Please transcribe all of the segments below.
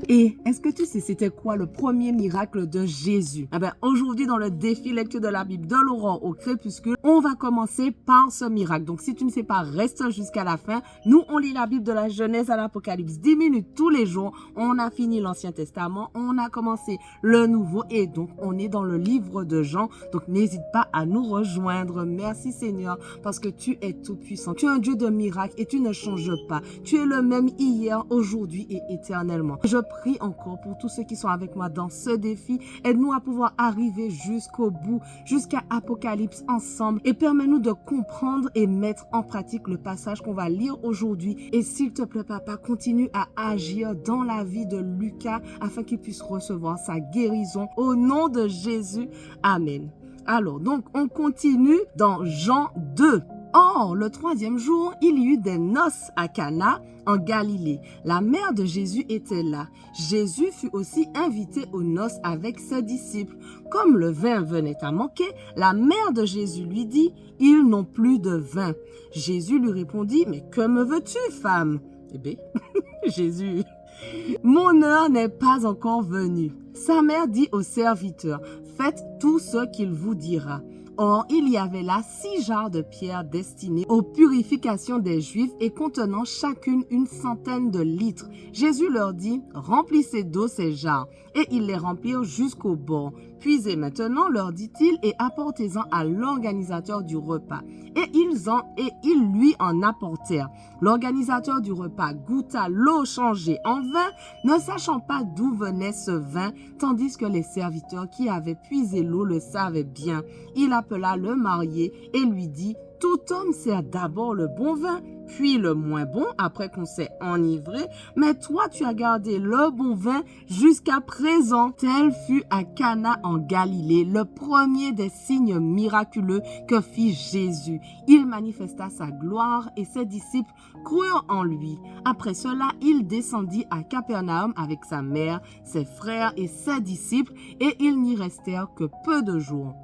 Et est-ce que tu sais c'était quoi le premier miracle de Jésus? Aujourd'hui, dans le défi lecture de la Bible de l'aurore au crépuscule, on va commencer par ce miracle. Donc, si tu ne sais pas, reste jusqu'à la fin. Nous, on lit la Bible de la Genèse à l'Apocalypse 10 minutes tous les jours. On a fini l'Ancien Testament, on a commencé le Nouveau et donc on est dans le livre de Jean. Donc, n'hésite pas à nous rejoindre. Merci Seigneur parce que tu es tout puissant. Tu es un Dieu de miracles et tu ne changes pas. Tu es le même hier, aujourd'hui et éternellement. Je prie encore pour tous ceux qui sont avec moi dans ce défi. Aide-nous à pouvoir arriver jusqu'au bout, jusqu'à Apocalypse ensemble et permets-nous de comprendre et mettre en pratique le passage qu'on va lire aujourd'hui. Et s'il te plaît, Papa, continue à agir dans la vie de Lucas afin qu'il puisse recevoir sa guérison. Au nom de Jésus, Amen. Alors, donc, on continue dans Jean 2. Or, le 3e jour, il y eut des noces à Cana, en Galilée. La mère de Jésus était là. Jésus fut aussi invité aux noces avec ses disciples. Comme le vin venait à manquer, la mère de Jésus lui dit, « Ils n'ont plus de vin. » Jésus lui répondit, « Mais que me veux-tu, femme? » Eh bien, Jésus, « Mon heure n'est pas encore venue. » Sa mère dit au serviteur, « Faites tout ce qu'il vous dira. » Or, il y avait là 6 jarres de pierre destinées aux purifications des Juifs et contenant chacune une centaine de litres. Jésus leur dit, « Remplissez d'eau ces jarres. » Et ils les remplirent jusqu'au bord. « Puisez maintenant, leur dit-il, et apportez-en à l'organisateur du repas. » Et ils lui en apportèrent. L'organisateur du repas goûta l'eau changée en vin, ne sachant pas d'où venait ce vin, tandis que les serviteurs qui avaient puisé l'eau le savaient bien. Il appela le marié et lui dit, « Tout homme sert d'abord le bon vin, puis le moins bon après qu'on s'est enivré, mais toi tu as gardé le bon vin jusqu'à présent. » Tel fut à Cana en Galilée le premier des signes miraculeux que fit Jésus. Il manifesta sa gloire et ses disciples crurent en lui. Après cela, il descendit à Capernaum avec sa mère, ses frères et ses disciples, et ils n'y restèrent que peu de jours.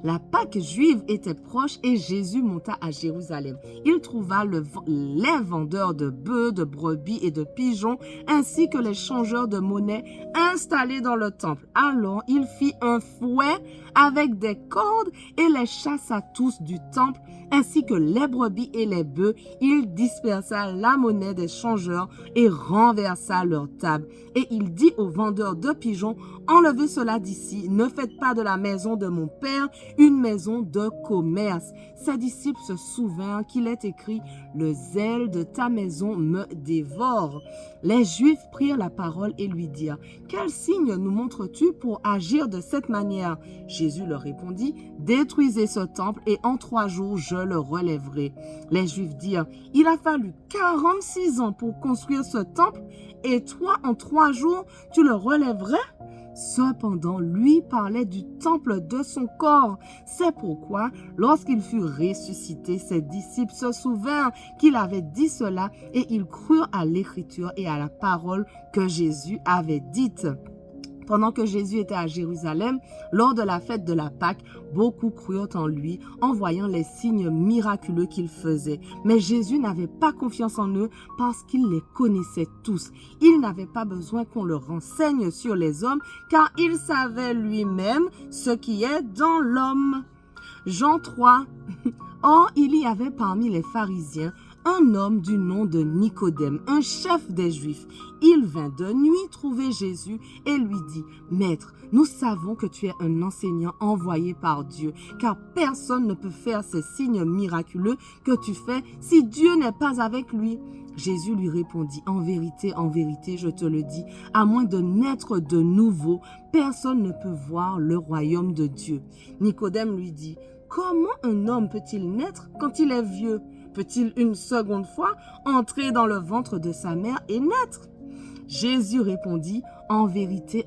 La Pâque juive était proche et Jésus monta à Jérusalem. Il trouva les vendeurs de bœufs, de brebis et de pigeons, ainsi que les changeurs de monnaie installés dans le temple. Alors il fit un fouet avec des cordes et les chassa tous du temple, ainsi que les brebis et les bœufs. Il dispersa la monnaie des changeurs et renversa leur table. Et il dit aux vendeurs de pigeons, « Enlevez cela d'ici, ne faites pas de la maison de mon Père une maison de commerce. » Ses disciples se souvinrent qu'il est écrit, « Le zèle de ta maison me dévore. » Les Juifs prirent la parole et lui dirent, « Quel signe nous montres-tu pour agir de cette manière? » Jésus leur répondit, « Détruisez ce temple et en 3 jours je le relèverai. » Les Juifs dirent, « Il a fallu 46 ans pour construire ce temple et toi en 3 jours tu le relèverais? » Cependant, lui parlait du temple de son corps. C'est pourquoi, lorsqu'il fut ressuscité, ses disciples se souvinrent qu'il avait dit cela et ils crurent à l'écriture et à la parole que Jésus avait dite. Pendant que Jésus était à Jérusalem, lors de la fête de la Pâque, beaucoup crurent en lui en voyant les signes miraculeux qu'il faisait. Mais Jésus n'avait pas confiance en eux parce qu'il les connaissait tous. Il n'avait pas besoin qu'on le renseigne sur les hommes car il savait lui-même ce qui est dans l'homme. Jean 3. Or, il y avait parmi les pharisiens un homme du nom de Nicodème, un chef des Juifs. Il vint de nuit trouver Jésus et lui dit, « Maître, nous savons que tu es un enseignant envoyé par Dieu, car personne ne peut faire ces signes miraculeux que tu fais si Dieu n'est pas avec lui. » Jésus lui répondit, « En vérité, je te le dis, à moins de naître de nouveau, personne ne peut voir le royaume de Dieu. » Nicodème lui dit, « Comment un homme peut-il naître quand il est vieux? Peut-il une seconde fois entrer dans le ventre de sa mère et naître? » Jésus répondit, « En vérité,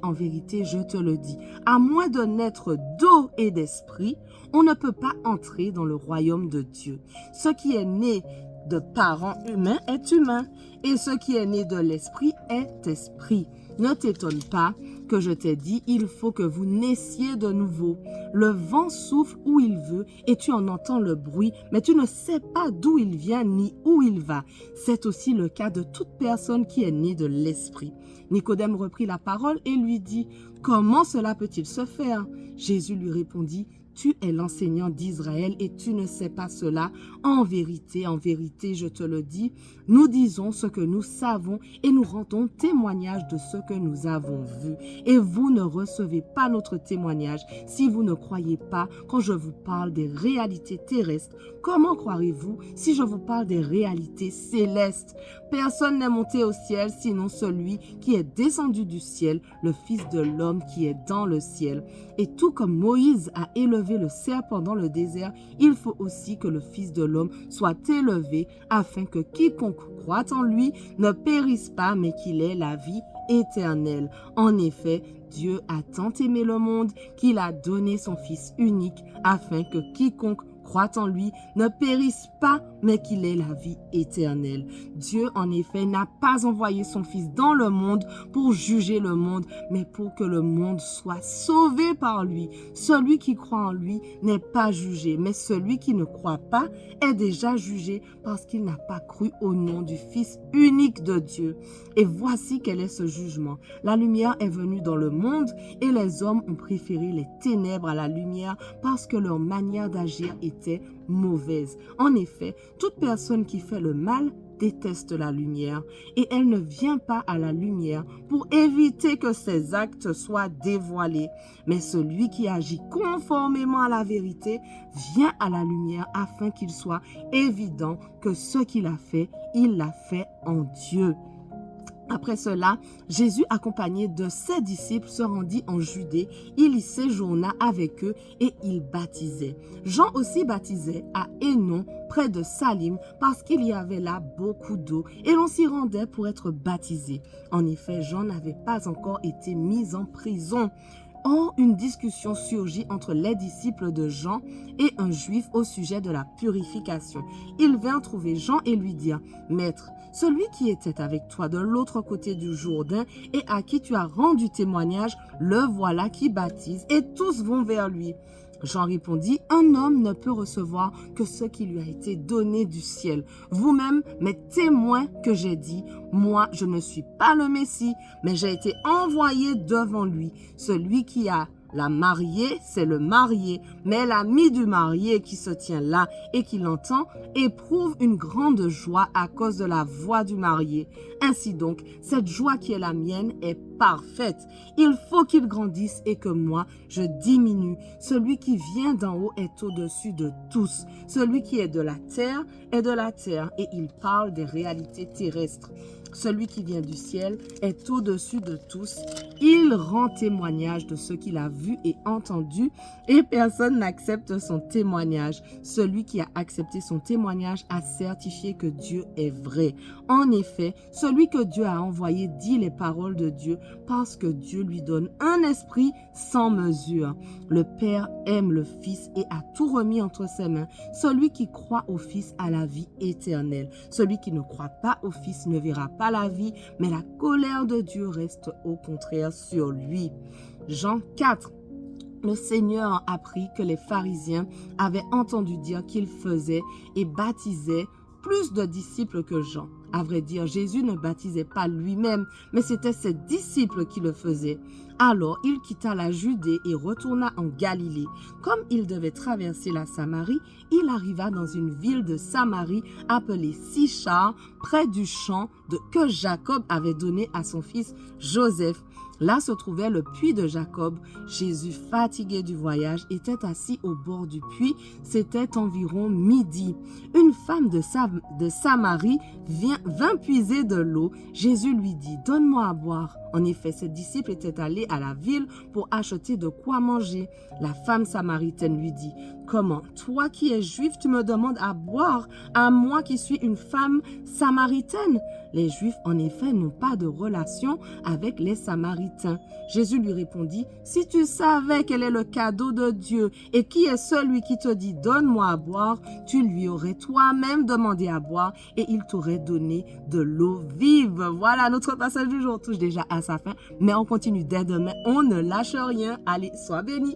je te le dis, à moins de naître d'eau et d'esprit, on ne peut pas entrer dans le royaume de Dieu. Ce qui est né de parents humains est humain, et ce qui est né de l'esprit est esprit. Ne t'étonne pas que je t'ai dit, il faut que vous naissiez de nouveau. Le vent souffle où il veut et tu en entends le bruit, mais tu ne sais pas d'où il vient ni où il va. C'est aussi le cas de toute personne qui est née de l'Esprit. Nicodème reprit la parole et lui dit, « Comment cela peut-il se faire ?» Jésus lui répondit, « Tu es l'enseignant d'Israël et tu ne sais pas cela. En vérité, je te le dis, nous disons ce que nous savons et nous rendons témoignage de ce que nous avons vu. Et vous ne recevez pas notre témoignage si vous ne croyez pas quand je vous parle des réalités terrestres. Comment croirez-vous si je vous parle des réalités célestes? Personne n'est monté au ciel sinon celui qui est descendu du ciel, le Fils de l'homme qui est dans le ciel. Et tout comme Moïse a élevé le serpent dans le désert, il faut aussi que le Fils de l'homme soit élevé afin que quiconque croit en lui ne périsse pas mais qu'il ait la vie éternelle. En effet, Dieu a tant aimé le monde qu'il a donné son Fils unique afin que quiconque croit en lui ne périsse pas, mais qu'il ait la vie éternelle. Dieu, en effet, n'a pas envoyé son Fils dans le monde pour juger le monde, mais pour que le monde soit sauvé par lui. Celui qui croit en lui n'est pas jugé, mais celui qui ne croit pas est déjà jugé parce qu'il n'a pas cru au nom du Fils unique de Dieu. Et voici quel est ce jugement. La lumière est venue dans le monde et les hommes ont préféré les ténèbres à la lumière parce que leur manière d'agir était mauvaise. En effet, toute personne qui fait le mal déteste la lumière et elle ne vient pas à la lumière pour éviter que ses actes soient dévoilés. Mais celui qui agit conformément à la vérité vient à la lumière afin qu'il soit évident que ce qu'il a fait, il l'a fait en Dieu. Après cela, Jésus, accompagné de ses disciples, se rendit en Judée. Il y séjourna avec eux et il baptisait. Jean aussi baptisait à Hénon, près de Salim, parce qu'il y avait là beaucoup d'eau et l'on s'y rendait pour être baptisé. En effet, Jean n'avait pas encore été mis en prison. Or, une discussion surgit entre les disciples de Jean et un juif au sujet de la purification. Ils vinrent trouver Jean et lui dirent, « Maître, celui qui était avec toi de l'autre côté du Jourdain et à qui tu as rendu témoignage, le voilà qui baptise et tous vont vers lui. » Jean répondit, « Un homme ne peut recevoir que ce qui lui a été donné du ciel. Vous-même, mes témoins que j'ai dit, moi, je ne suis pas le Messie, mais j'ai été envoyé devant lui. Celui qui a la mariée, c'est le marié, mais l'ami du marié qui se tient là et qui l'entend éprouve une grande joie à cause de la voix du marié. Ainsi donc, cette joie qui est la mienne est parfaite. Il faut qu'il grandisse et que moi, je diminue. Celui qui vient d'en haut est au-dessus de tous. Celui qui est de la terre est de la terre et il parle des réalités terrestres. Celui qui vient du ciel est au-dessus de tous. Il rend témoignage de ce qu'il a vu et entendu et personne n'accepte son témoignage. Celui qui a accepté son témoignage a certifié que Dieu est vrai. En effet, celui que Dieu a envoyé dit les paroles de Dieu parce que Dieu lui donne un esprit sans mesure. Le Père aime le Fils et a tout remis entre ses mains. Celui qui croit au Fils a la vie éternelle. Celui qui ne croit pas au Fils ne verra pas la vie, mais la colère de Dieu reste au contraire sur lui. Jean 4. Le Seigneur apprit que les pharisiens avaient entendu dire qu'il faisait et baptisait plus de disciples que Jean. À vrai dire, Jésus ne baptisait pas lui-même, mais c'était ses disciples qui le faisaient. Alors, il quitta la Judée et retourna en Galilée. Comme il devait traverser la Samarie, il arriva dans une ville de Samarie appelée Sychar, près du champ que Jacob avait donné à son fils Joseph. Là se trouvait le puits de Jacob. Jésus, fatigué du voyage, était assis au bord du puits. C'était environ midi. Une femme de Samarie vint puiser de l'eau. Jésus lui dit, « Donne-moi à boire. » En effet, ses disciples étaient allés à la ville pour acheter de quoi manger. La femme samaritaine lui dit, « comment? Toi qui es juif, tu me demandes à boire, à moi qui suis une femme samaritaine. Les Juifs, en effet, n'ont pas de relation avec les Samaritains. Jésus lui répondit, si tu savais quel est le cadeau de Dieu et qui est celui qui te dit, donne-moi à boire, tu lui aurais toi-même demandé à boire et il t'aurait donné de l'eau vive. Voilà, notre passage du jour touche déjà à sa fin, mais on continue dès demain. On ne lâche rien. Allez, sois bénis.